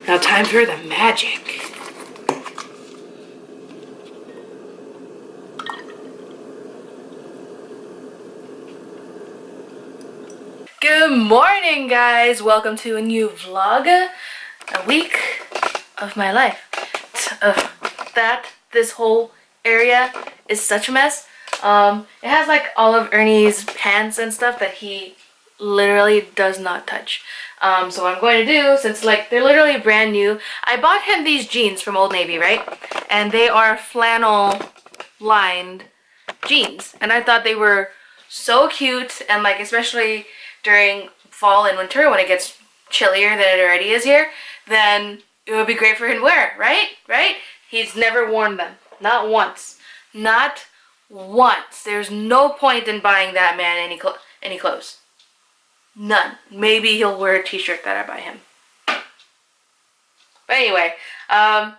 Now time for the magic. Good morning, guys. Welcome to a new vlog. A week of my life. This whole area is such a mess. It has like all of Ernie's pants and stuff that he literally does not touch. So what I'm going to do, since like they're literally brand new, I bought him these jeans from Old Navy, right? And they are flannel lined jeans, and I thought they were so cute, and like especially during fall and winter when it gets chillier than it already is here, then it would be great for him to wear, right? He's never worn them, not once. There's no point in buying that man any clothes. None. Maybe he'll wear a t-shirt that I buy him. But anyway, yeah,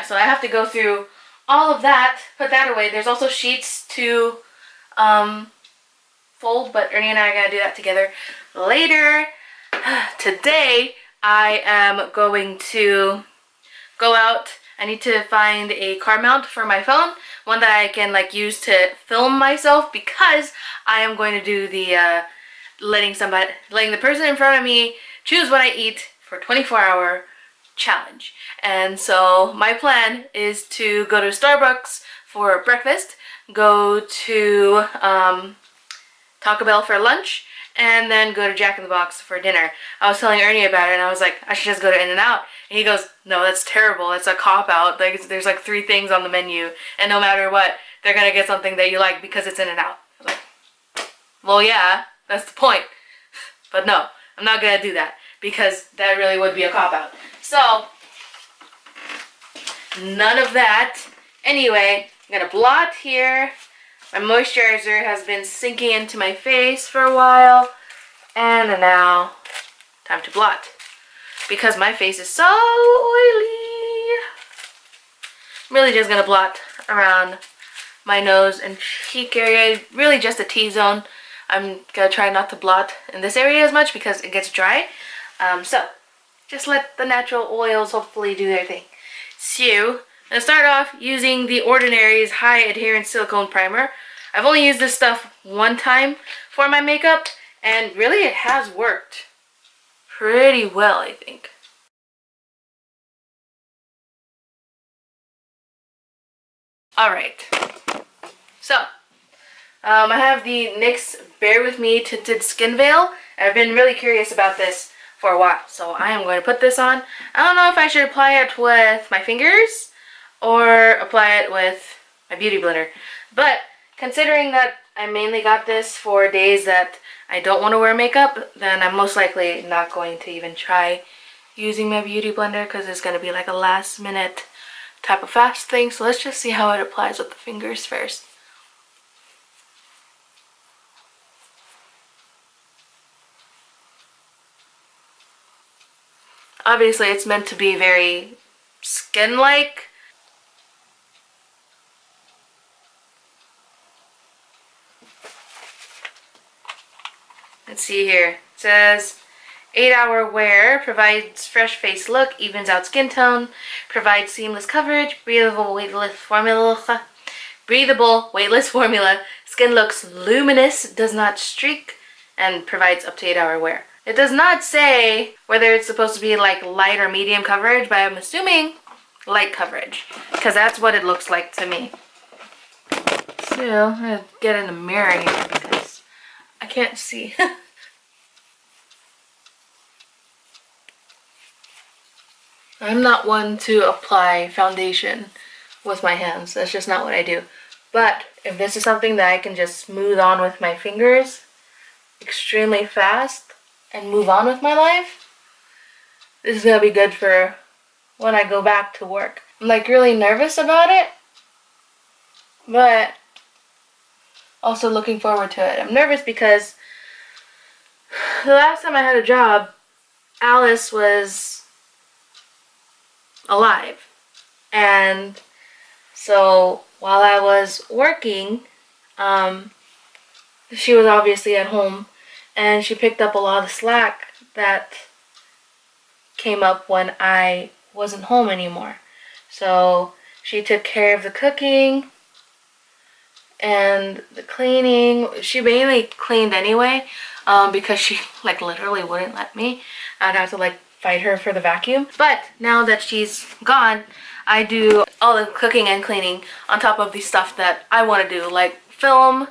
so I have to go through all of that, put that away. There's also sheets to fold, but Ernie and I are going to do that together later. Today, I am going to go out. I need to find a car mount for my phone, one that I can like use to film myself, because I am going to do the letting the person in front of me choose what I eat for 24-hour challenge. And so my plan is to go to Starbucks for breakfast, go to Taco Bell for lunch, and then go to Jack in the Box for dinner. I was telling Ernie about it, and I was like, I should just go to In-N-Out. And he goes, no, that's terrible. It's a cop-out. Like, there's like 3 things on the menu, and no matter what, they're gonna get something that you like because it's In-N-Out. I was like, well, yeah, that's the point. But no, I'm not gonna do that, because that really would be a cop-out. So, none of that. Anyway, I'm gonna blot here. My moisturizer has been sinking into my face for a while, and now time to blot, because my face is so oily. I'm really just gonna blot around my nose and cheek area, really just the T-zone. I'm gonna try not to blot in this area as much because it gets dry. So just let the natural oils hopefully do their thing. So I'm gonna start off using the Ordinary's High Adherence Silicone Primer. I've only used this stuff one time for my makeup, and really it has worked pretty well, I think. Alright, so I have the NYX Bear With Me Tinted Skin Veil. I've been really curious about this for a while, so I am going to put this on. I don't know if I should apply it with my fingers or apply it with my beauty blender, but considering that I mainly got this for days that I don't want to wear makeup, then I'm most likely not going to even try using my beauty blender, because it's going to be like a last minute type of fast thing. So let's just see how it applies with the fingers first. Obviously it's meant to be very skin-like. Let's see here. It says 8-hour wear, provides fresh face look, evens out skin tone, provides seamless coverage, breathable weightless formula, skin looks luminous, does not streak, and provides up to 8-hour wear. It does not say whether it's supposed to be like light or medium coverage, but I'm assuming light coverage, because that's what it looks like to me. So I'm gonna get in the mirror here because I can't see. I'm not one to apply foundation with my hands. That's just not what I do. But if this is something that I can just smooth on with my fingers extremely fast and move on with my life, this is gonna be good for when I go back to work. I'm like really nervous about it, but also looking forward to it. I'm nervous because the last time I had a job, Alice was alive, and so while I was working, she was obviously at home, and she picked up a lot of slack that came up when I wasn't home anymore. So she took care of the cooking and the cleaning. She mainly cleaned anyway, because she like literally wouldn't let me. I'd have to like fight her for the vacuum. But now that she's gone, I do all the cooking and cleaning on top of the stuff that I want to do, like film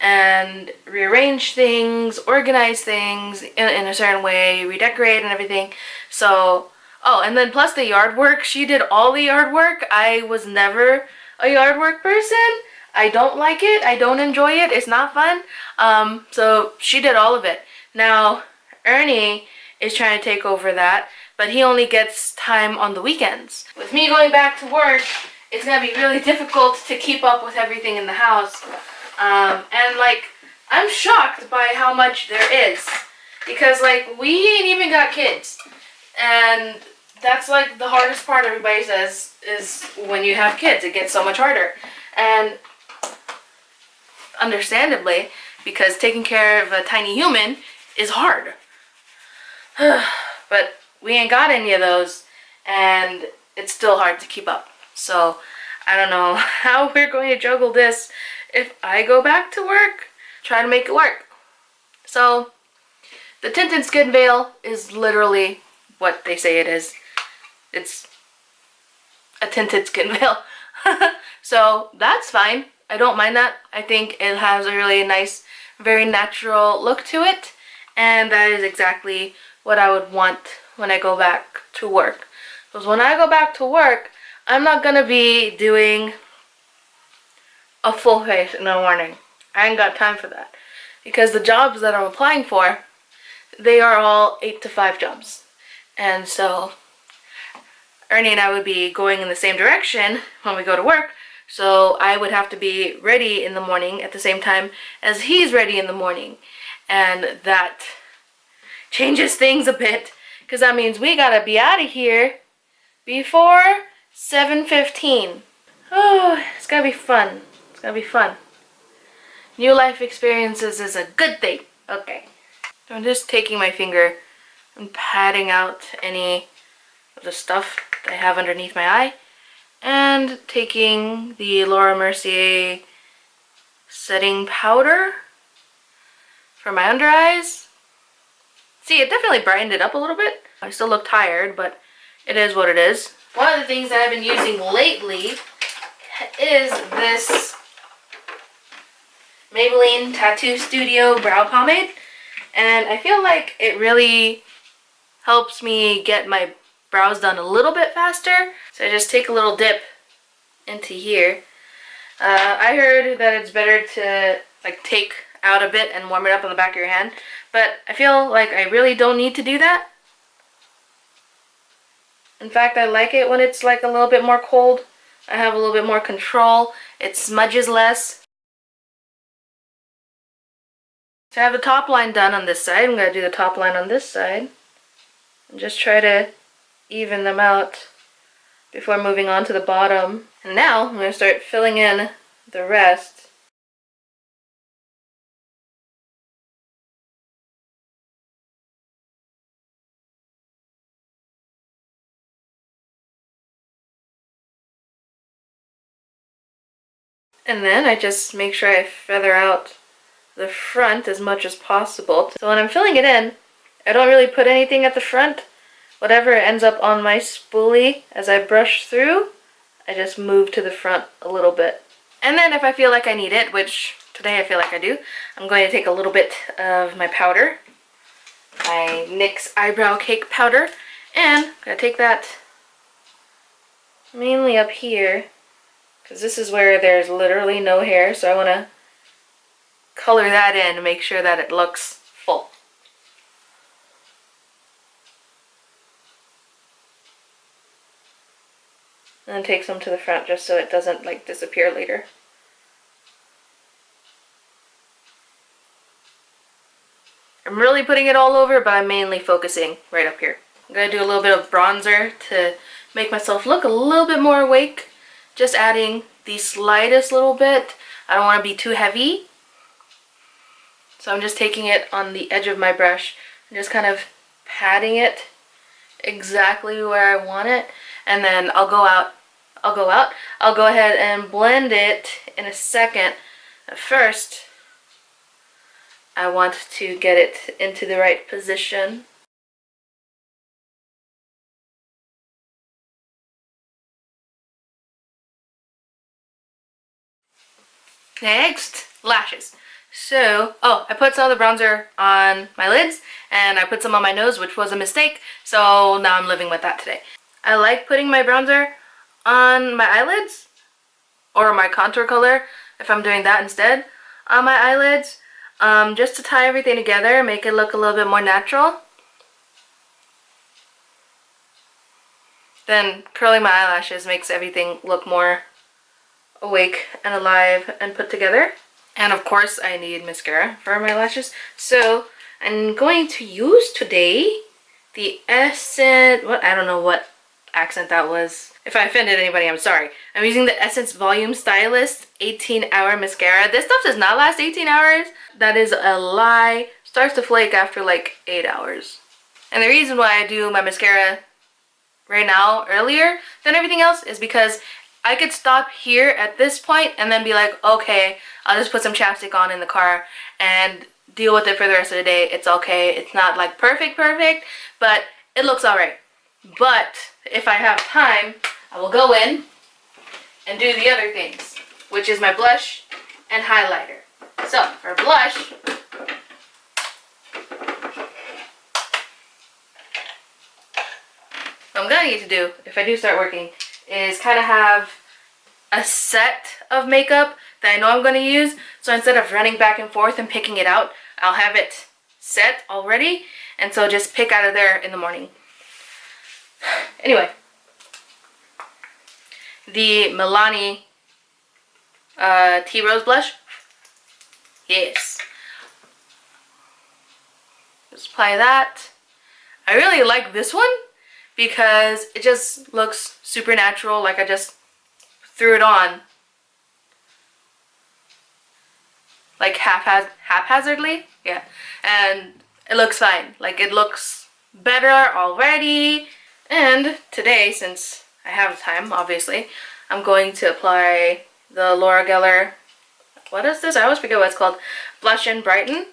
and rearrange things, organize things in a certain way, redecorate and everything. So, oh, and then plus the yard work. She did all the yard work. I was never a yard work person. I don't like it. I don't enjoy it. It's not fun. So she did all of it. Now, Ernie is trying to take over that, but he only gets time on the weekends. With me going back to work, it's gonna be really difficult to keep up with everything in the house. And like, I'm shocked by how much there is. Because like, we ain't even got kids. And that's like the hardest part, everybody says, is when you have kids. It gets so much harder. And understandably, because taking care of a tiny human is hard. But we ain't got any of those, and it's still hard to keep up. So I don't know how we're going to juggle this if I go back to work. Try to make it work. So the tinted skin veil is literally what they say it is. It's a tinted skin veil. So that's fine. I don't mind that. I think it has a really nice, very natural look to it, and that is exactly what I would want when I go back to work. Because when I go back to work, I'm not gonna be doing a full face in the morning. I ain't got time for that. Because the jobs that I'm applying for, they are all 8 to 5 jobs. And so Ernie and I would be going in the same direction when we go to work. So I would have to be ready in the morning at the same time as he's ready in the morning. And that changes things a bit, because that means we gotta be out of here before 7:15. Oh, it's gonna be fun. It's gonna be fun. New life experiences is a good thing. Okay. So I'm just taking my finger and patting out any of the stuff that I have underneath my eye, and taking the Laura Mercier setting powder for my under eyes. See, it definitely brightened it up a little bit. I still look tired, but it is what it is. One of the things that I've been using lately is this Maybelline Tattoo Studio Brow Pomade. And I feel like it really helps me get my brows done a little bit faster. So I just take a little dip into here. I heard that it's better to like take out a bit and warm it up on the back of your hand, but I feel like I really don't need to do that. In fact, I like it when it's like a little bit more cold. I have a little bit more control. It smudges less. So I have the top line done on this side. I'm going to do the top line on this side. And just try to even them out before moving on to the bottom. And now I'm going to start filling in the rest. And then I just make sure I feather out the front as much as possible. So when I'm filling it in, I don't really put anything at the front. Whatever ends up on my spoolie as I brush through, I just move to the front a little bit. And then if I feel like I need it, which today I feel like I do, I'm going to take a little bit of my powder, my NYX Eyebrow Cake Powder, and I'm going to take that mainly up here, because this is where there's literally no hair, so I want to color that in to make sure that it looks full. And then take some to the front just so it doesn't like disappear later. I'm really putting it all over, but I'm mainly focusing right up here. I'm going to do a little bit of bronzer to make myself look a little bit more awake. Just adding the slightest little bit. I don't want to be too heavy. So I'm just taking it on the edge of my brush and just kind of patting it exactly where I want it, and then I'll go ahead and blend it in a second. At first, I want to get it into the right position. Next, lashes. So, I put some of the bronzer on my lids, and I put some on my nose, which was a mistake, so now I'm living with that today. I like putting my bronzer on my eyelids, or my contour color, if I'm doing that instead, on my eyelids, just to tie everything together, make it look a little bit more natural. Then curling my eyelashes makes everything look more awake and alive and put together. And of course I need mascara for my lashes. So I'm going to use today the Essence, I don't know what accent that was. If I offended anybody, I'm sorry. I'm using the Essence Volume Stylist 18-hour mascara. This stuff does not last 18 hours. That is a lie. Starts to flake after like 8 hours. And the reason why I do my mascara right now earlier than everything else is because I could stop here at this point and then be like, okay, I'll just put some chapstick on in the car and deal with it for the rest of the day. It's okay. It's not like perfect, but it looks alright. But if I have time, I will go in and do the other things, which is my blush and highlighter. So for blush, what I'm gonna need to do, if I do start working, is kind of have a set of makeup that I know I'm going to use. So instead of running back and forth and picking it out, I'll have it set already. And so just pick out of there in the morning. Anyway, the Milani Tea Rose blush. Yes. Just apply that. I really like this one because it just looks super natural, like I just threw it on like haphazardly, yeah, and it looks fine. Like it looks better already. And today, since I have time, obviously, I'm going to apply the Laura Geller, what is this? I always forget what it's called. Blush and Brighten.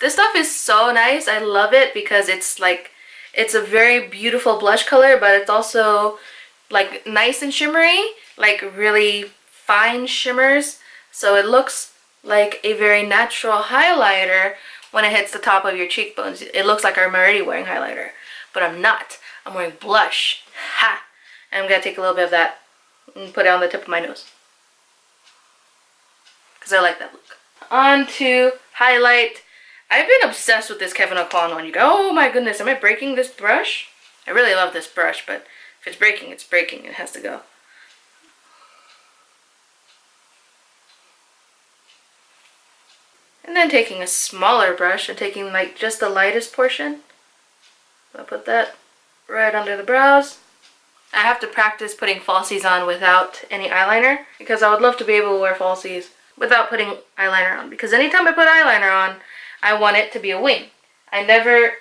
This stuff is so nice. I love it because it's like, it's a very beautiful blush color, but it's also like nice and shimmery, like really fine shimmers. So it looks like a very natural highlighter when it hits the top of your cheekbones. It looks like I'm already wearing highlighter, but I'm not. I'm wearing blush. Ha! And I'm gonna take a little bit of that and put it on the tip of my nose, because I like that look. On to highlight. I've been obsessed with this Kevyn Aucoin one. You go, oh my goodness, am I breaking this brush? I really love this brush, but if it's breaking, it's breaking. It has to go. And then taking a smaller brush and taking like just the lightest portion. I'll put that right under the brows. I have to practice putting falsies on without any eyeliner, because I would love to be able to wear falsies without putting eyeliner on, because anytime I put eyeliner on, I want it to be a wing. I never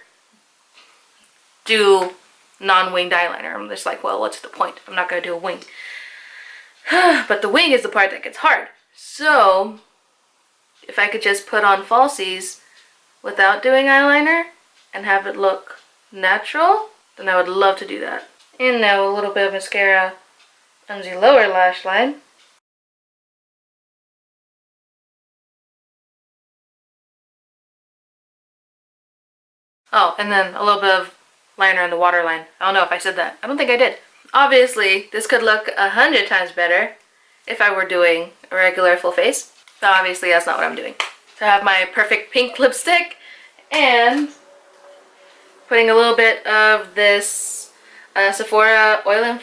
do non-winged eyeliner. I'm just like, well, what's the point? I'm not going to do a wing. But the wing is the part that gets hard. So if I could just put on falsies without doing eyeliner and have it look natural, then I would love to do that. And now a little bit of mascara on the lower lash line. Oh, and then a little bit of liner on the waterline. I don't know if I said that. I don't think I did. Obviously, this could look 100 times better if I were doing a regular full face. But obviously, that's not what I'm doing. So I have my perfect pink lipstick and putting a little bit of this Sephora Oil and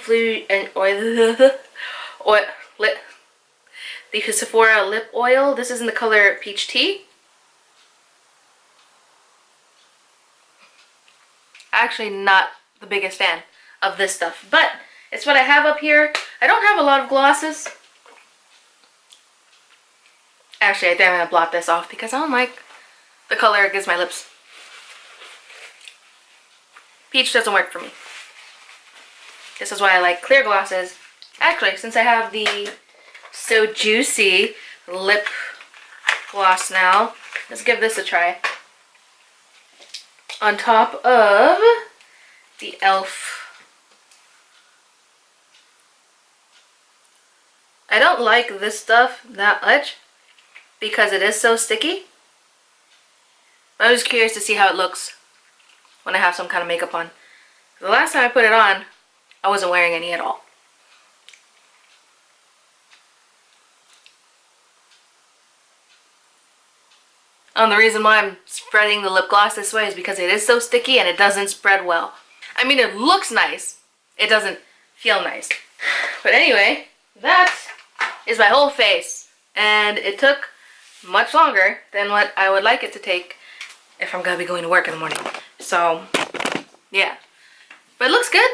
the Sephora lip oil. This is in the color Peach Tea. Actually not the biggest fan of this stuff, but it's what I have up here. I don't have a lot of glosses. Actually, I think I'm gonna blot this off because I don't like the color it gives my lips. Peach doesn't work for me. This is why I like clear glosses. Actually, since I have the So Juicy lip gloss now, let's give this a try. On top of the e.l.f. I don't like this stuff that much because it is so sticky. But I'm just curious to see how it looks when I have some kind of makeup on. The last time I put it on, I wasn't wearing any at all. And the reason why I'm spreading the lip gloss this way is because it is so sticky and it doesn't spread well. I mean, it looks nice. It doesn't feel nice. But anyway, that is my whole face. And it took much longer than what I would like it to take if I'm gonna be going to work in the morning. So, yeah. But it looks good.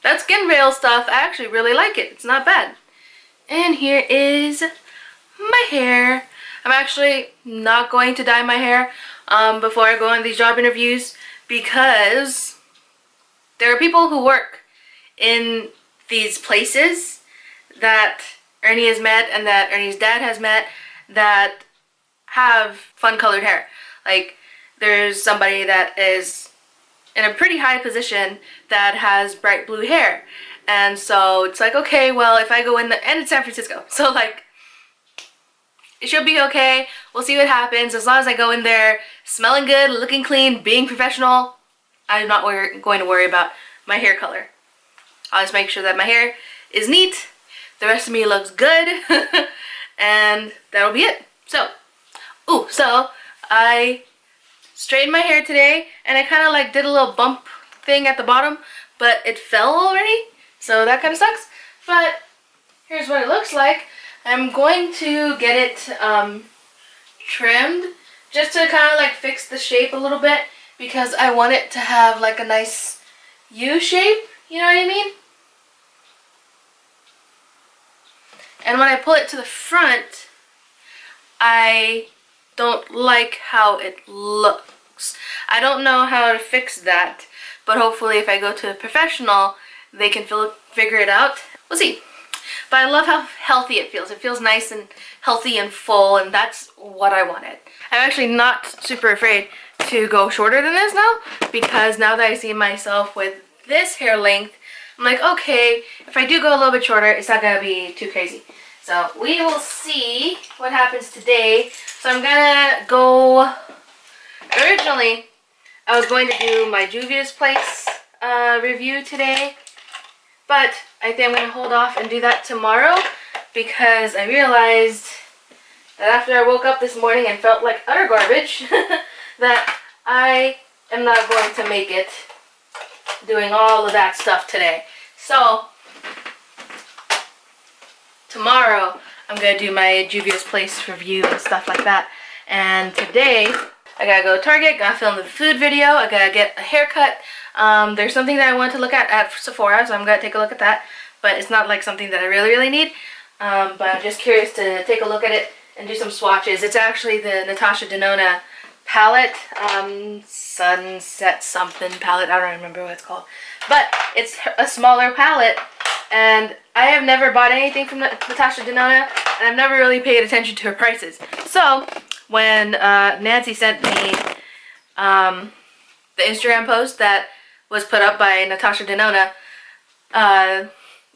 That skin veil stuff, I actually really like it. It's not bad. And here is my hair. I'm actually not going to dye my hair before I go on these job interviews because there are people who work in these places that Ernie has met and that Ernie's dad has met that have fun colored hair. Like, there's somebody that is in a pretty high position that has bright blue hair. And so it's like, okay, well, if I go in the, and it's San Francisco, so like, it should be okay. We'll see what happens. As long as I go in there smelling good, looking clean, being professional, I'm not going to worry about my hair color. I'll just make sure that my hair is neat, the rest of me looks good, and that'll be it. So, so I straightened my hair today, and I kind of like did a little bump thing at the bottom, but it fell already, so that kind of sucks. But here's what it looks like. I'm going to get it trimmed just to kind of like fix the shape a little bit because I want it to have like a nice U shape, you know what I mean? And when I pull it to the front, I don't like how it looks. I don't know how to fix that, but hopefully if I go to a professional, they can figure it out. We'll see. But I love how healthy it feels. It feels nice and healthy and full, and that's what I wanted. I'm actually not super afraid to go shorter than this now, because now that I see myself with this hair length, I'm like, okay, if I do go a little bit shorter, it's not gonna be too crazy. So we will see what happens today. So I'm gonna go, originally, I was going to do my Juvia's Place review today, but I think I'm going to hold off and do that tomorrow because I realized that after I woke up this morning and felt like utter garbage that I am not going to make it doing all of that stuff today. So tomorrow I'm going to do my Juvia's Place review and stuff like that. And today I gotta go to Target, gotta film the food video, I gotta get a haircut. There's something that I want to look at Sephora, so I'm gonna take a look at that. But it's not like something that I really need. But I'm just curious to take a look at it and do some swatches. It's actually the Natasha Denona palette, Sunset something palette, I don't remember what it's called. But it's a smaller palette, and I have never bought anything from Natasha Denona, and I've never really paid attention to her prices. So when Nancy sent me the Instagram post that was put up by Natasha Denona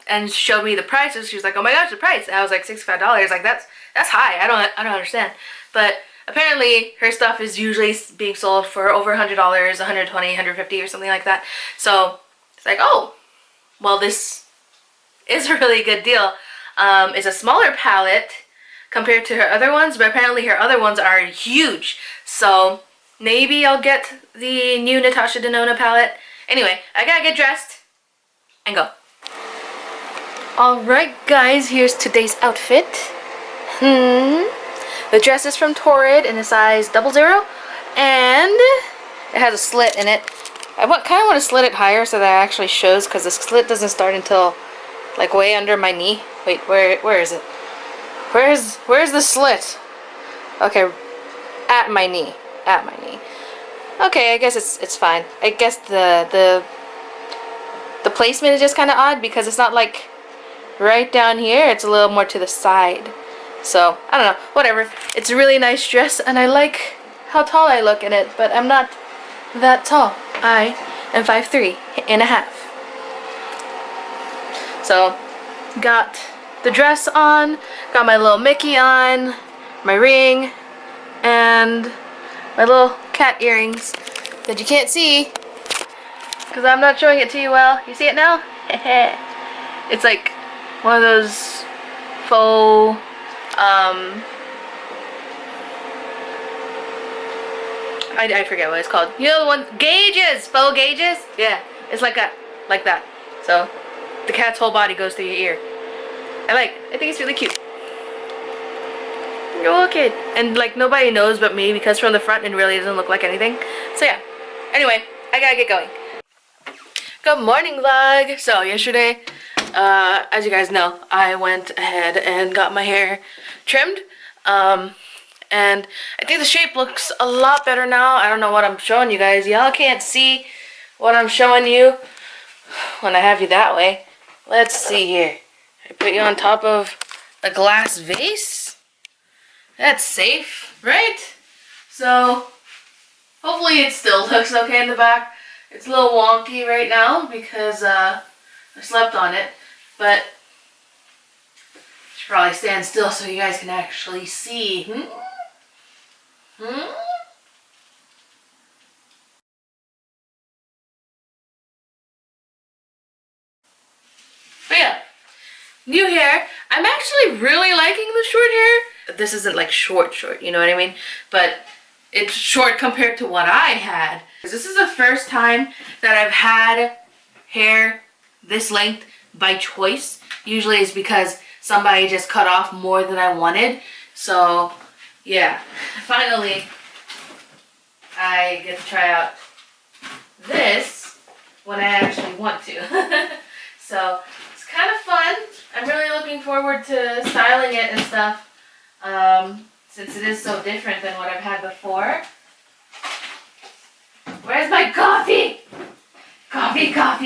and showed me the prices, she was like, "Oh my gosh, the price!" And I was like, $65. Like that's high. I don't understand. But apparently her stuff is usually being sold for over $100, $120, $150 or something like that. So it's like, oh, well, this is a really good deal. It's a smaller palette compared to her other ones, but apparently her other ones are huge. So maybe I'll get the new Natasha Denona palette. Anyway, I gotta get dressed and go. Alright guys, here's today's outfit. The dress is from Torrid in a size 00, and it has a slit in it. I kind of want to slit it higher so that it actually shows, because the slit doesn't start until like way under my knee. Wait, where is it? Where's the slit? Okay, at my knee. At my knee. Okay, I guess it's fine. I guess the placement is just kind of odd because it's not like right down here. It's a little more to the side. So, I don't know. Whatever. It's a really nice dress, and I like how tall I look in it, but I'm not that tall. I am 5'3.5". So, got the dress on, got my little Mickey on, my ring, and my little cat earrings that you can't see because I'm not showing it to you well. You see it now? It's like one of those faux I forget what it's called. You know the one, gauges, faux gauges? Yeah, it's like that. So the cat's whole body goes through your ear. I think it's really cute. You're a little kid. And like nobody knows but me because from the front it really doesn't look like anything. So yeah. Anyway, I gotta get going. Good morning vlog. So yesterday, as you guys know, I went ahead and got my hair trimmed. And I think the shape looks a lot better now. I don't know what I'm showing you guys. Y'all can't see what I'm showing you when I have you that way. Let's see here. I put you on top of a glass vase. That's safe, right? So hopefully it still looks okay in the back. It's a little wonky right now because I slept on it, but I should probably stand still so you guys can actually see. But yeah, new hair. I'm actually really liking the short hair. This isn't like short, you know what I mean? But it's short compared to what I had. This is the first time that I've had hair this length by choice. Usually it's because somebody just cut off more than I wanted. So yeah, finally I get to try out this when I actually want to. So it's kind of fun. I'm really looking forward to styling it and stuff, since it is so different than what I've had before. Where's my coffee? Coffee. Ah,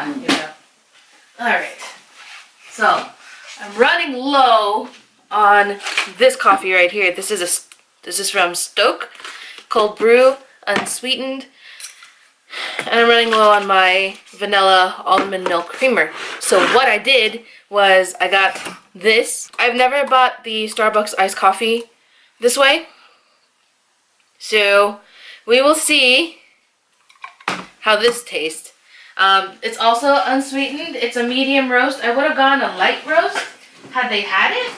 here we go. Alright. So, I'm running low on this coffee right here. This is from Stoke, cold brew, unsweetened. And I'm running low on my vanilla almond milk creamer. So what I did was I got this. I've never bought the Starbucks iced coffee this way. So we will see how this tastes. It's also unsweetened. It's a medium roast. I would have gone a light roast had they had it,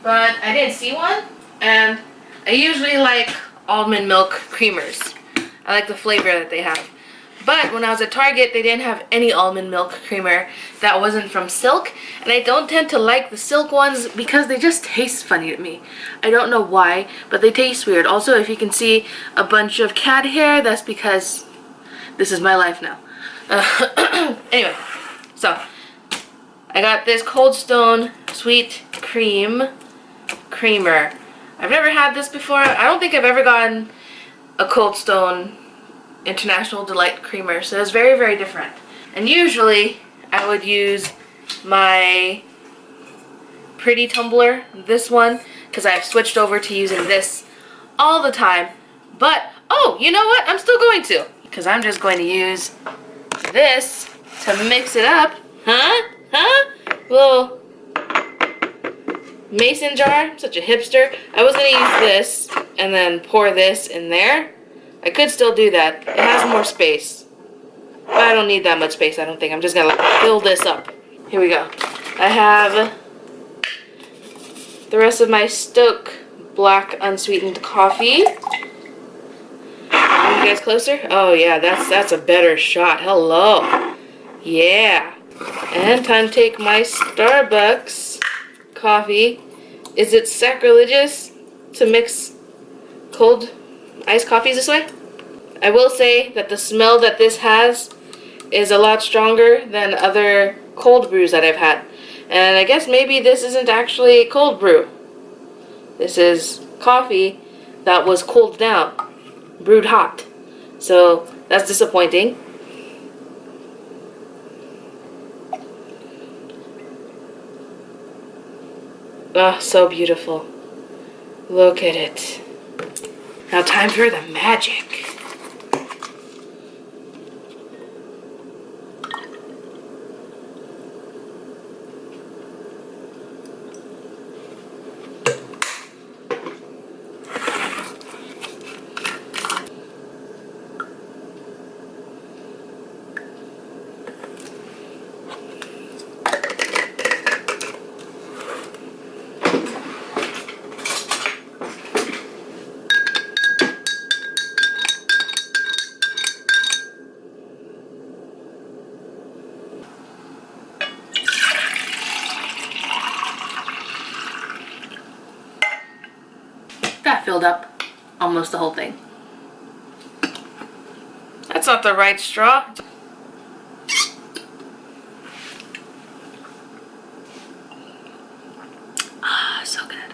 but I didn't see one. And I usually like almond milk creamers. I like the flavor that they have. But when I was at Target, they didn't have any almond milk creamer that wasn't from Silk. And I don't tend to like the Silk ones because they just taste funny to me. I don't know why, but they taste weird. Also, if you can see a bunch of cat hair, that's because this is my life now. Anyway, so I got this Cold Stone Sweet Creamer. I've never had this before. I don't think I've ever gotten a Cold Stone International Delight creamer, so it's very, very different. And usually I would use my pretty tumbler, this one, because I've switched over to using this all the time. But oh, you know what, I'm still going to, because I'm just going to use this to mix it up. Little mason jar. I'm such a hipster. I was going to use this and then pour this in there. I could still do that. It has more space. But I don't need that much space, I don't think. I'm just going to like fill this up. Here we go. I have the rest of my Stoke black unsweetened coffee. Are you guys closer? Oh yeah, that's a better shot. Hello. Yeah. And time to take my Starbucks coffee. Is it sacrilegious to mix cold iced coffees this way? I will say that the smell that this has is a lot stronger than other cold brews that I've had. And I guess maybe this isn't actually a cold brew. This is coffee that was cooled down, brewed hot. So that's disappointing. Oh, so beautiful. Look at it. Now time for the magic. That filled up almost the whole thing. That's not the right straw. Ah, so good.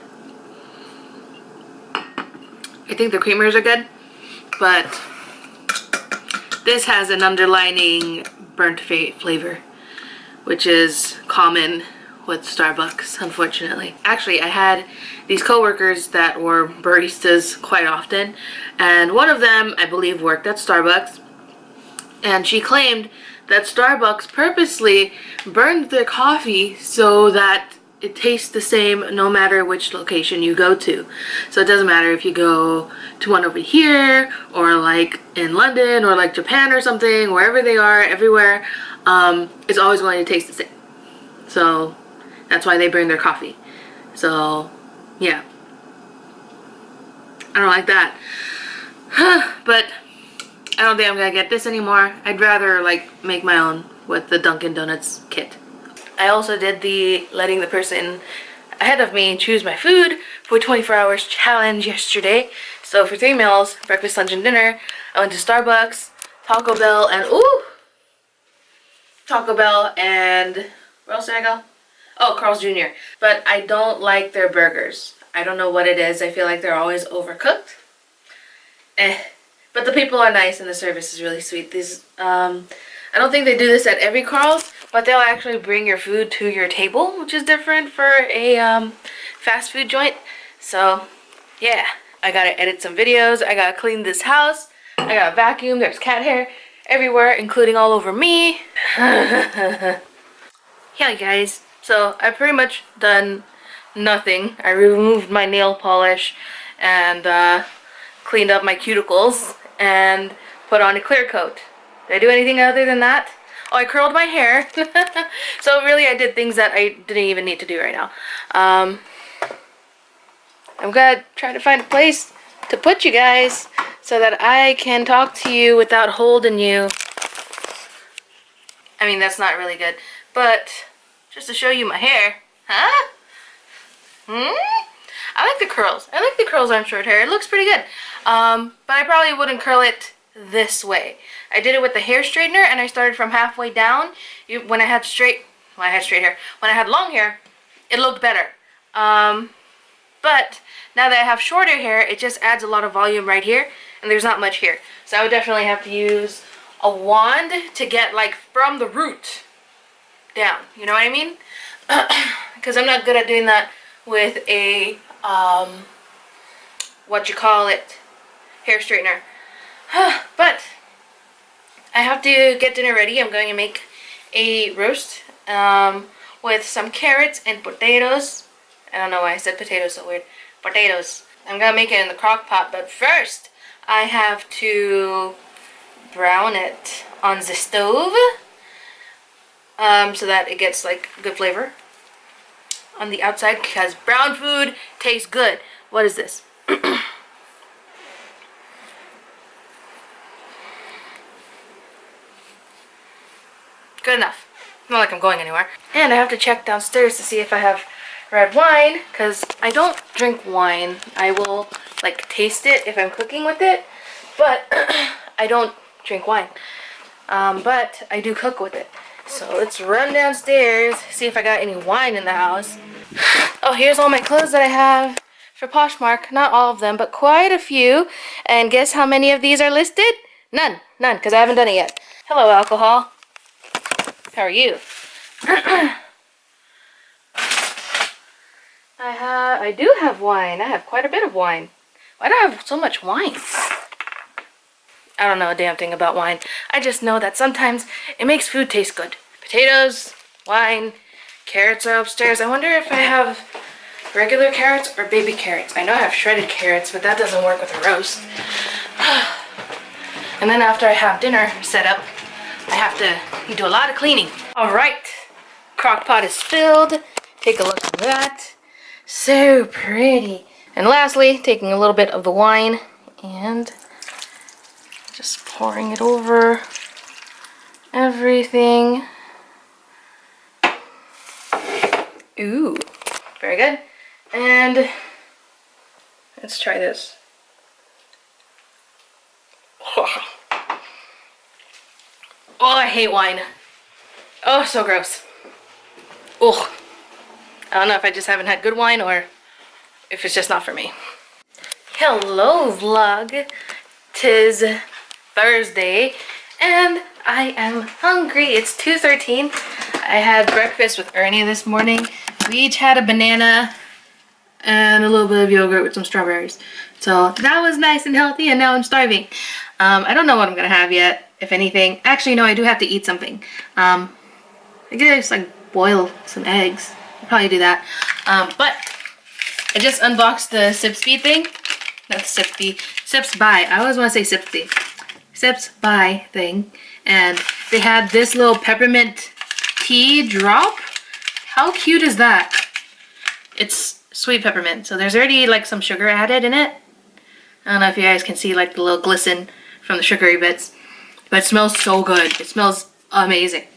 I think the creamers are good, but this has an underlining burnt flavor, which is common with Starbucks, unfortunately. Actually, I had these coworkers that were baristas quite often, and one of them, I believe, worked at Starbucks, and she claimed that Starbucks purposely burned their coffee so that it tastes the same no matter which location you go to. So it doesn't matter if you go to one over here, or like in London, or like Japan or something, wherever they are, everywhere, it's always going to taste the same. So that's why they burn their coffee. So yeah, I don't like that. But I don't think I'm gonna get this anymore. I'd rather like make my own with the Dunkin' Donuts kit. I also did the letting the person ahead of me choose my food for 24 hours challenge yesterday. So for 3 meals, breakfast, lunch, and dinner, I went to Starbucks, Taco Bell, and Taco Bell, and where else did I go? Oh, Carl's Jr. But I don't like their burgers. I don't know what it is. I feel like they're always overcooked. But the people are nice and the service is really sweet. These, I don't think they do this at every Carl's, but they'll actually bring your food to your table, which is different for a fast food joint. So yeah, I gotta edit some videos. I gotta clean this house. I gotta vacuum. There's cat hair everywhere, including all over me. Yeah, guys. So I've pretty much done nothing. I removed my nail polish and cleaned up my cuticles and put on a clear coat. Did I do anything other than that? Oh, I curled my hair. So really I did things that I didn't even need to do right now. I'm gonna try to find a place to put you guys so that I can talk to you without holding you. I mean, that's not really good, but just to show you my hair. Huh? I like the curls. I like the curls on short hair. It looks pretty good. But I probably wouldn't curl it this way. I did it with the hair straightener, and I started from halfway down. When I had straight hair. When I had long hair, it looked better. But now that I have shorter hair, it just adds a lot of volume right here, and there's not much here. So I would definitely have to use a wand to get like from the root down. You know what I mean? Because I'm not good at doing that with a hair straightener. But I have to get dinner ready. I'm going to make a roast with some carrots and potatoes. I don't know why I said potatoes so weird. Potatoes. I'm gonna make it in the crock pot, but first I have to brown it on the stove so that it gets like good flavor on the outside, because brown food tastes good. What is this? Good enough. Not like I'm going anywhere. And I have to check downstairs to see if I have red wine, because I don't drink wine. I will like taste it if I'm cooking with it, but I don't drink wine. But I do cook with it. So let's run downstairs, see if I got any wine in the house. Oh, here's all my clothes that I have for Poshmark. Not all of them, but quite a few. And guess how many of these are listed? None, because I haven't done it yet. Hello, alcohol. How are you? I I do have wine. I have quite a bit of wine. Why do I have so much wine? I don't know a damn thing about wine. I just know that sometimes it makes food taste good. Potatoes, wine, carrots are upstairs. I wonder if I have regular carrots or baby carrots. I know I have shredded carrots, but that doesn't work with a roast. And then after I have dinner set up, I have to do a lot of cleaning. All right, crock pot is filled. Take a look at that. So pretty. And lastly, taking a little bit of the wine and just pouring it over everything. Ooh, very good. And let's try this. Oh, I hate wine. Oh, so gross. Ugh. I don't know if I just haven't had good wine or if it's just not for me. Hello, vlog. 'Tis Thursday and I am hungry. It's 2:13. I had breakfast with Ernie this morning. We each had a banana and a little bit of yogurt with some strawberries. So that was nice and healthy, and now I'm starving. I don't know what I'm gonna have yet, if anything. Actually, no, I do have to eat something. I guess like boil some eggs. I'll probably do that. But I just unboxed the Sips Bee thing. Not Sips Bee, Sips By. I always want to say Sips Bee. Sips By thing. And they had this little peppermint tea drop. How cute is that? It's sweet peppermint, so there's already like some sugar added in it. I don't know if you guys can see like the little glisten from the sugary bits, but it smells so good. It smells amazing.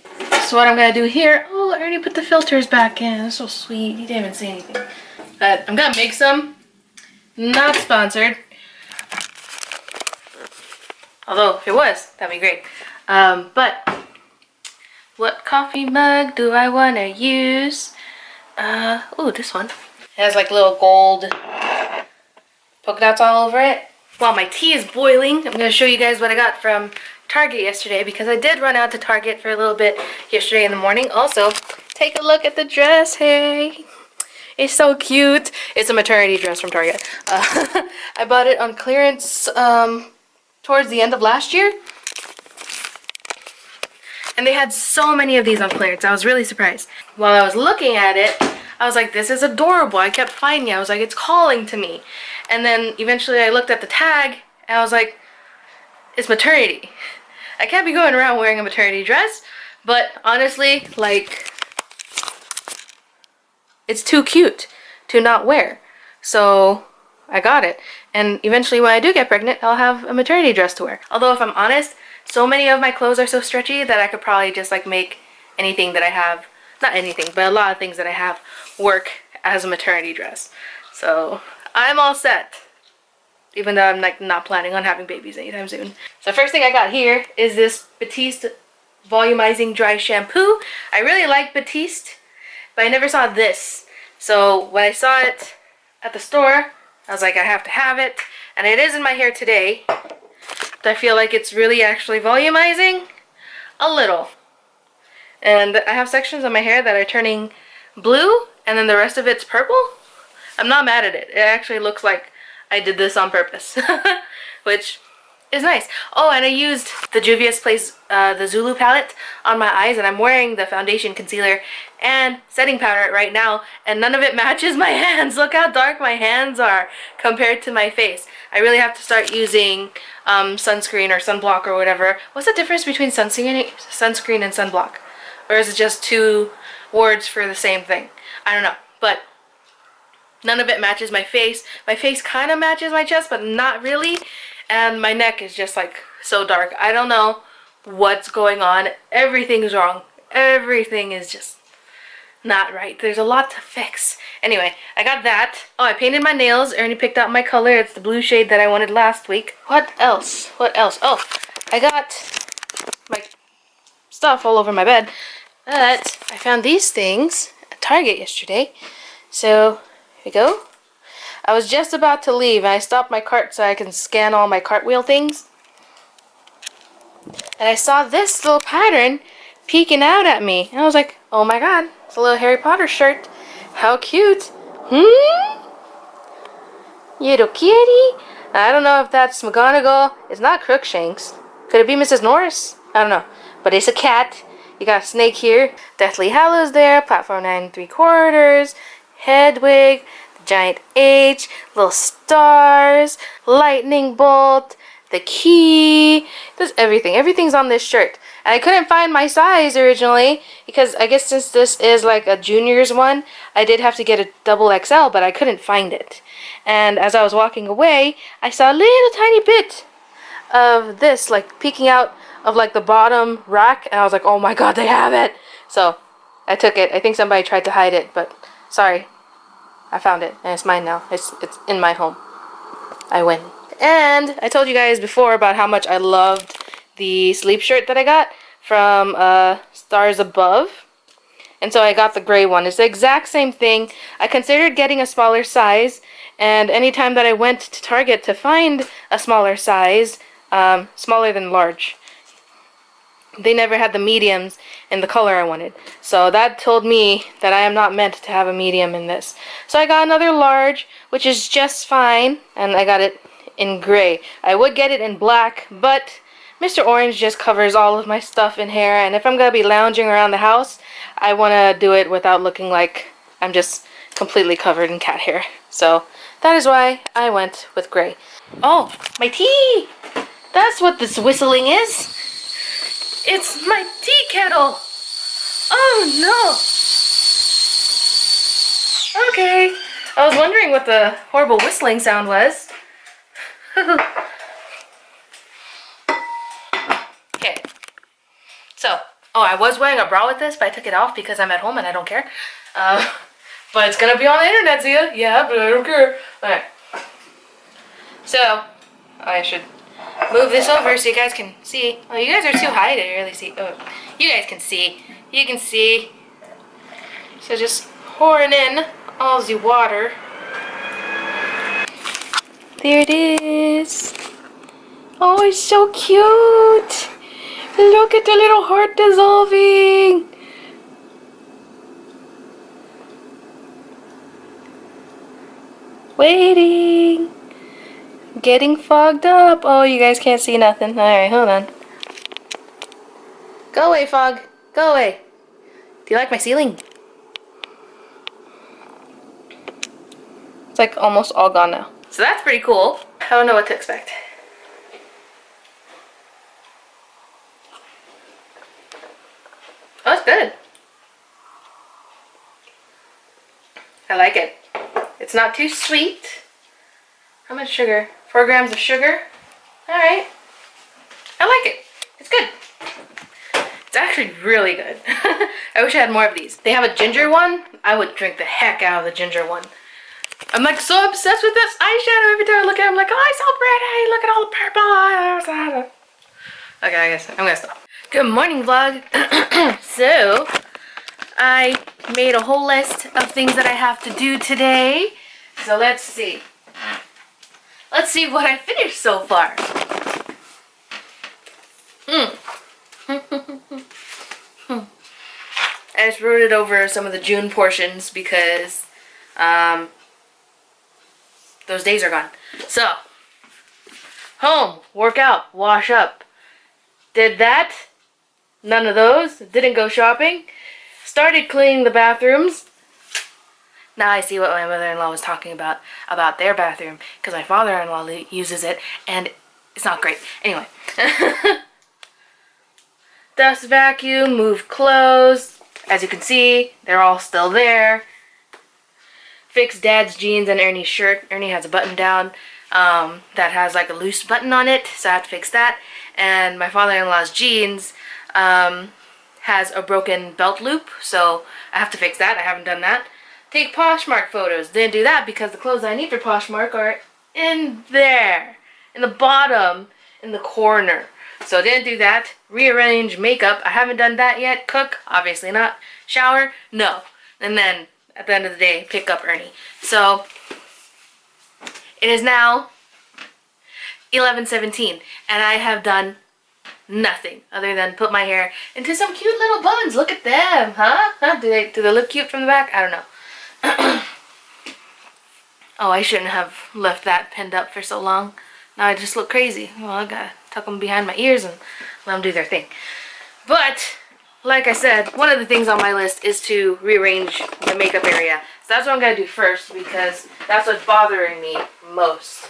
So what I'm gonna do here, oh, I already put the filters back in. That's so sweet. He didn't even say anything. But I'm gonna make some. Not sponsored. Although if it was, that'd be great. But what coffee mug do I wanna use? Ooh, this one. It has like little gold polka dots all over it. While my tea is boiling, I'm gonna show you guys what I got from Target yesterday, because I did run out to Target for a little bit yesterday in the morning. Also, take a look at the dress, hey. It's so cute. It's a maternity dress from Target. I bought it on clearance towards the end of last year. And they had so many of these on clearance. I was really surprised. While I was looking at it, I was like, this is adorable. I kept finding it. I was like, it's calling to me. And then eventually I looked at the tag and I was like, it's maternity. I can't be going around wearing a maternity dress, but honestly, like, it's too cute to not wear. So I got it. And eventually when I do get pregnant, I'll have a maternity dress to wear. Although if I'm honest, so many of my clothes are so stretchy that I could probably just like make anything that I have, not anything, but a lot of things that I have work as a maternity dress. So I'm all set. Even though I'm like not planning on having babies anytime soon. So first thing I got here is this Batiste Volumizing Dry Shampoo. I really like Batiste, but I never saw this. So when I saw it at the store, I was like, I have to have it. And it is in my hair today. I feel like it's really actually volumizing a little. And I have sections of my hair that are turning blue, and then the rest of it's purple. I'm not mad at it. It actually looks like I did this on purpose, which is nice. Oh, and I used the Juvia's Place, the Zulu palette on my eyes, and I'm wearing the foundation, concealer, and setting powder right now, and none of it matches my hands. Look how dark my hands are compared to my face. I really have to start using sunscreen or sunblock or whatever. What's the difference between sunscreen and sunblock? Or is it just two words for the same thing? I don't know, but none of it matches my face. My face kind of matches my chest, but not really. And my neck is just like so dark. I don't know what's going on. Everything's wrong. Everything is just not right. There's a lot to fix. Anyway, I got that. Oh, I painted my nails. Ernie picked out my color. It's the blue shade that I wanted last week. What else? What else? Oh, I got my stuff all over my bed. But I found these things at Target yesterday. So, here we go. I was just about to leave and I stopped my cart so I can scan all my cartwheel things. And I saw this little pattern peeking out at me. And I was like, oh my god, it's a little Harry Potter shirt. How cute. Hmm? You little kitty? I don't know if that's McGonagall. It's not Crookshanks. Could it be Mrs. Norris? I don't know. But it's a cat. You got a snake here. Deathly Hallows there. Platform 9 3/4. Hedwig. The giant H. Little stars. Lightning bolt. The key. There's everything. Everything's on this shirt. And I couldn't find my size originally because I guess since this is like a junior's one, I did have to get a double XL, but I couldn't find it. And as I was walking away, I saw a little tiny bit of this like peeking out of like the bottom rack, and I was like, oh my god, they have it. So I took it. I think somebody tried to hide it, but sorry, I found it and it's mine now. It's in my home. I win. And I told you guys before about how much I loved the sleep shirt that I got from Stars Above. And so I got the gray one. It's the exact same thing. I considered getting a smaller size, and anytime that I went to Target to find a smaller size, smaller than large, they never had the mediums in the color I wanted. So that told me that I am not meant to have a medium in this. So I got another large, which is just fine, and I got it in gray. I would get it in black, but Mr. Orange just covers all of my stuff in hair, and if I'm going to be lounging around the house, I want to do it without looking like I'm just completely covered in cat hair. So that is why I went with gray. Oh, my tea! That's what this whistling is. It's my tea kettle! Oh no! Okay. I was wondering what the horrible whistling sound was. Okay. So, oh, I was wearing a bra with this, but I took it off because I'm at home and I don't care. But it's gonna be on the internet, Ziya. Yeah, but I don't care. Alright. So, I should move this over so you guys can see. Oh, you guys are too high to really see. Oh, you guys can see. You can see. So just pouring in all the water. There it is. Oh, it's so cute. Look at the little heart dissolving. Waiting. Getting fogged up. Oh, you guys can't see nothing. Alright, hold on. Go away, fog. Go away. Do you like my ceiling? It's like almost all gone now. So that's pretty cool. I don't know what to expect. Oh, it's good. I like it. It's not too sweet. How much sugar? 4 grams of sugar. Alright. I like it. It's good. It's actually really good. I wish I had more of these. They have a ginger one. I would drink the heck out of the ginger one. I'm like so obsessed with this eyeshadow. Every time I look at it, I'm like, oh, it's so pretty. Look at all the purple. Okay, I guess I'm gonna stop. Good morning, vlog. So, I made a whole list of things that I have to do today. So let's see. Let's see what I finished so far. I just wrote it over some of the June portions because those days are gone. So, home, work out, wash up. Did that. None of those. Didn't go shopping. Started cleaning the bathrooms. Now I see what my mother-in-law was talking about their bathroom, because my father-in-law uses it and it's not great. Anyway. Dust vacuum, move clothes. As you can see, they're all still there. Fix Dad's jeans and Ernie's shirt. Ernie has a button down that has like a loose button on it, so I have to fix that. And my father-in-law's jeans has a broken belt loop, so I have to fix that. I haven't done that. Take Poshmark photos. Didn't do that because the clothes I need for Poshmark are in there, in the bottom, in the corner. So didn't do that. Rearrange makeup. I haven't done that yet. Cook, obviously not. Shower, no. And then at the end of the day, pick up Ernie. So it is now 11:17 and I have done nothing other than put my hair into some cute little buns. Look at them, huh? Do they look cute from the back? I don't know. Oh, I shouldn't have left that pinned up for so long. Now I just look crazy. Well, I gotta tuck them behind my ears and let them do their thing. But, like I said, one of the things on my list is to rearrange the makeup area. So that's what I'm gonna do first because that's what's bothering me most.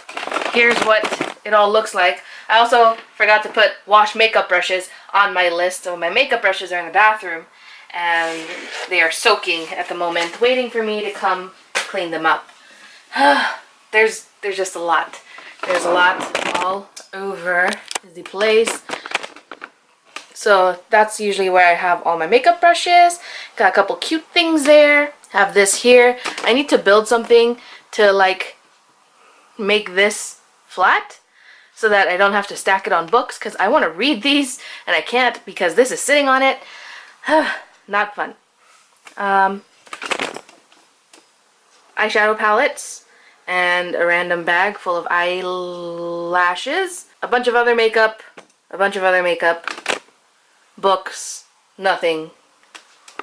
Here's what it all looks like. I also forgot to put wash makeup brushes on my list. So my makeup brushes are in the bathroom and they are soaking at the moment, waiting for me to come clean them up. There's just a lot. There's a lot all over the place. So that's usually where I have all my makeup brushes. Got a couple cute things there. Have this here. I need to build something to like make this flat so that I don't have to stack it on books because I want to read these and I can't because this is sitting on it. Not fun. Eyeshadow palettes and a random bag full of eyelashes. A bunch of other makeup. Books, nothing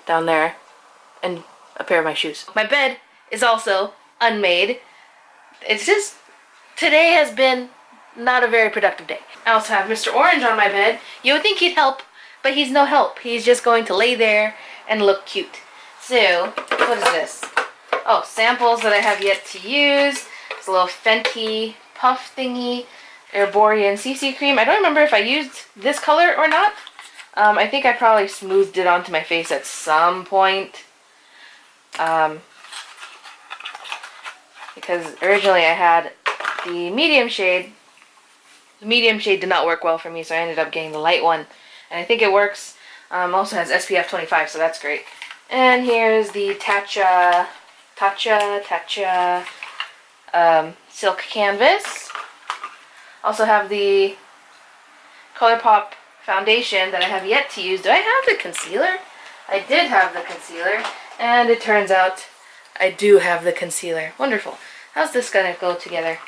down there, and a pair of my shoes. My bed is also unmade. It's just, today has been not a very productive day. I also have Mr. Orange on my bed. You would think he'd help, but he's no help. He's just going to lay there and look cute. So, what is this? Oh, samples that I have yet to use. It's a little Fenty puff thingy. Herborian CC cream. I don't remember if I used this color or not. I think I probably smoothed it onto my face at some point. Because originally I had the medium shade. The medium shade did not work well for me, so I ended up getting the light one. And I think it works. Also has SPF 25, so that's great. And here's the Tatcha silk canvas. Also have the ColourPop foundation that I have yet to use. Do I have the concealer? I did have the concealer, and it turns out I do have the concealer. Wonderful. How's this gonna go together?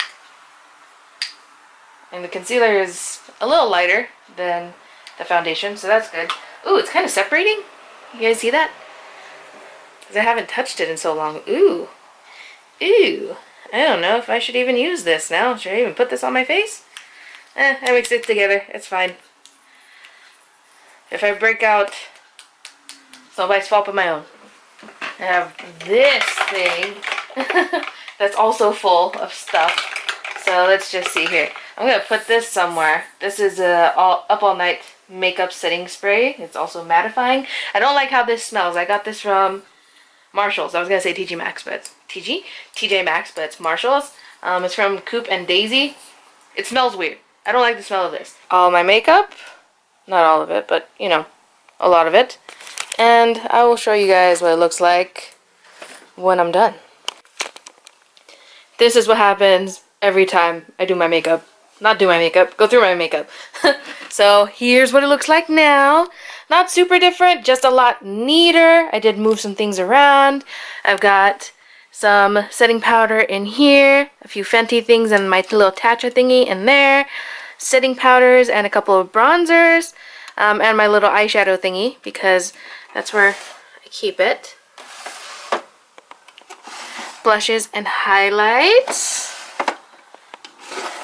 And the concealer is a little lighter than the foundation, so that's good. Ooh, it's kind of separating. You guys see that? Because I haven't touched it in so long. Ooh. Ooh. I don't know if I should even use this now. Should I even put this on my face? I mix it together. It's fine. If I break out, it's nobody's fault but my own. I have this thing that's also full of stuff. So let's just see here. I'm going to put this somewhere. This is a Up All Night makeup setting spray. It's also mattifying. I don't like how this smells. I got this from Marshall's. I was going to say TJ Maxx, but it's TJ Maxx, but it's Marshall's. It's from Coop and Daisy. It smells weird. I don't like the smell of this. All my makeup. Not all of it, but, you know, a lot of it. And I will show you guys what it looks like when I'm done. This is what happens every time I do my makeup. Not do my makeup, go through my makeup. So here's what it looks like now. Not super different, just a lot neater. I did move some things around. I've got some setting powder in here, a few Fenty things and my little Tatcha thingy in there. Setting powders and a couple of bronzers, and my little eyeshadow thingy because that's where I keep it. Blushes and highlights.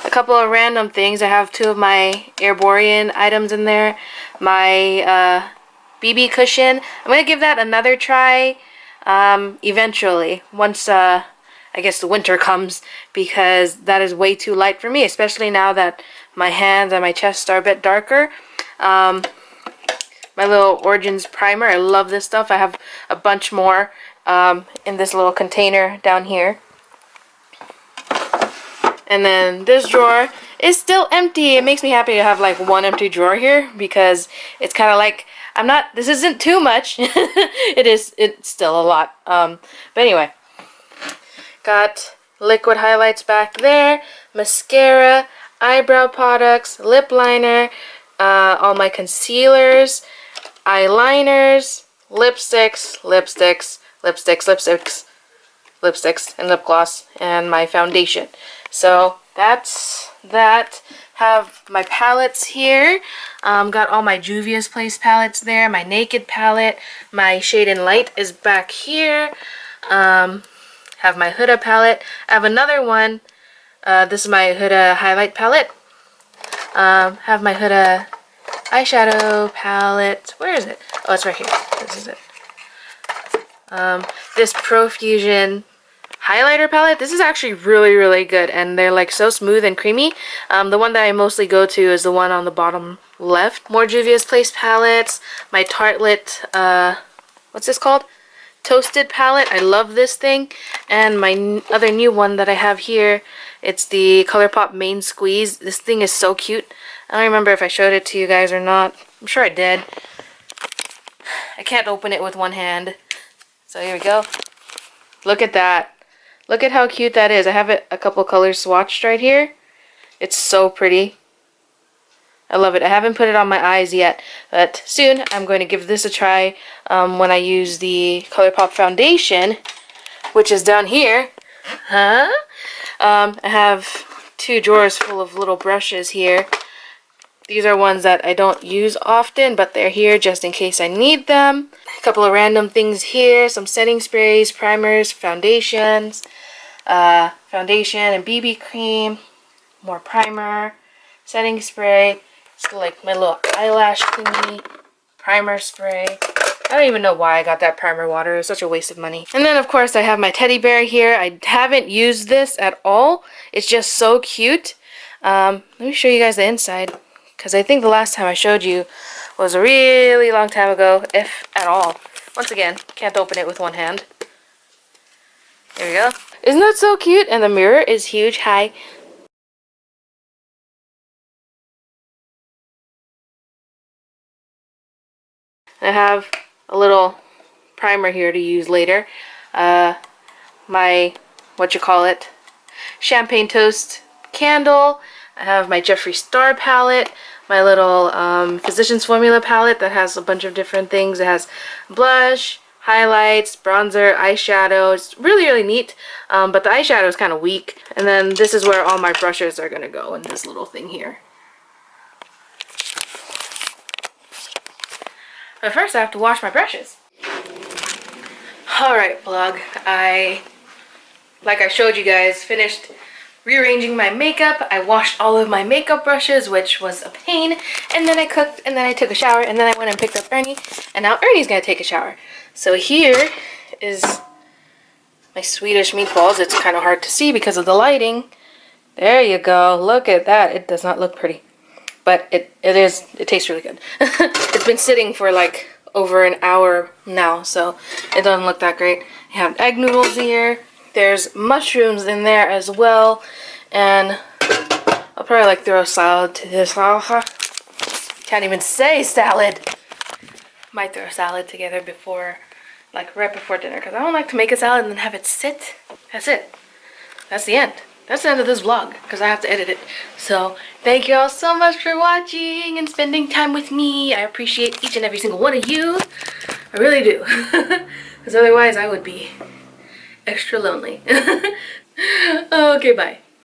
A couple of random things. I have two of my Herborian items in there. My BB cushion. I'm going to give that another try eventually once I guess the winter comes, because that is way too light for me, especially now that my hands and my chest are a bit darker. My little Origins primer, I love this stuff. I have a bunch more in this little container down here. And then this drawer is still empty. It makes me happy to have like one empty drawer here because it's kind of like, this isn't too much. It's still a lot. But anyway. Got liquid highlights back there, mascara, eyebrow products, lip liner, all my concealers, eyeliners, lipsticks, and lip gloss, and my foundation. So that's that. Have my palettes here. Got all my Juvia's Place palettes there, my Naked palette, my Shade and Light is back here. have my Huda palette. I have another one. This is my Huda highlight palette. Have my Huda eyeshadow palette. Where is it? Oh, it's right here. This is it. This Profusion highlighter palette. This is actually really good, and they're like so smooth and creamy. The one that I mostly go to is the one on the bottom left. More Juvia's Place palettes. My Tartelette, what's this called? Toasted palette. I love this thing. And my other new one that I have here, it's the ColourPop Main Squeeze. This thing is so cute. I don't remember if I showed it to you guys or not. I'm sure I did. I can't open it with one hand. So here we go. Look at that. Look at how cute that is. I have it a couple colors swatched right here. It's so pretty. I love it. I haven't put it on my eyes yet, but soon I'm going to give this a try when I use the ColourPop foundation, which is down here. I have 2 drawers full of little brushes here. These are ones that I don't use often, but they're here just in case I need them. A couple of random things here. Some setting sprays, primers, foundations. Foundation and BB cream. More primer. Setting spray. It's like my little eyelash thingy. Primer spray. I don't even know why I got that primer water. It's such a waste of money. And then, of course, I have my teddy bear here. I haven't used this at all. It's just so cute. Let me show you guys the inside, because I think the last time I showed you was a really long time ago, if at all. Once again, can't open it with one hand. There we go. Isn't that so cute? And the mirror is huge. Hi. I have a little primer here to use later. My, Champagne Toast candle. I have my Jeffree Star palette, my little Physicians Formula palette that has a bunch of different things. It has blush, highlights, bronzer, eyeshadow. It's really neat, but the eyeshadow is kind of weak. And then this is where all my brushes are going to go in this little thing here. But first I have to wash my brushes. Alright vlog, like I showed you guys, finished rearranging my makeup. I washed all of my makeup brushes, which was a pain, and then I cooked, and then I took a shower, and then I went and picked up Ernie, and now Ernie's gonna take a shower. So here is my Swedish meatballs. It's kind of hard to see because of the lighting. There you go. Look at that. It does not look pretty, but it tastes really good. It's been sitting for like over an hour now, so it doesn't look that great. I have egg noodles here. There's mushrooms in there as well, and I'll probably like throw a salad to this. Can't even say salad. Might throw a salad together before, like right before dinner, because I don't like to make a salad and then have it sit. That's it. That's the end. That's the end of this vlog, because I have to edit it. So, thank you all so much for watching and spending time with me. I appreciate each and every single one of you. I really do. Because otherwise I would be extra lonely. Okay, bye.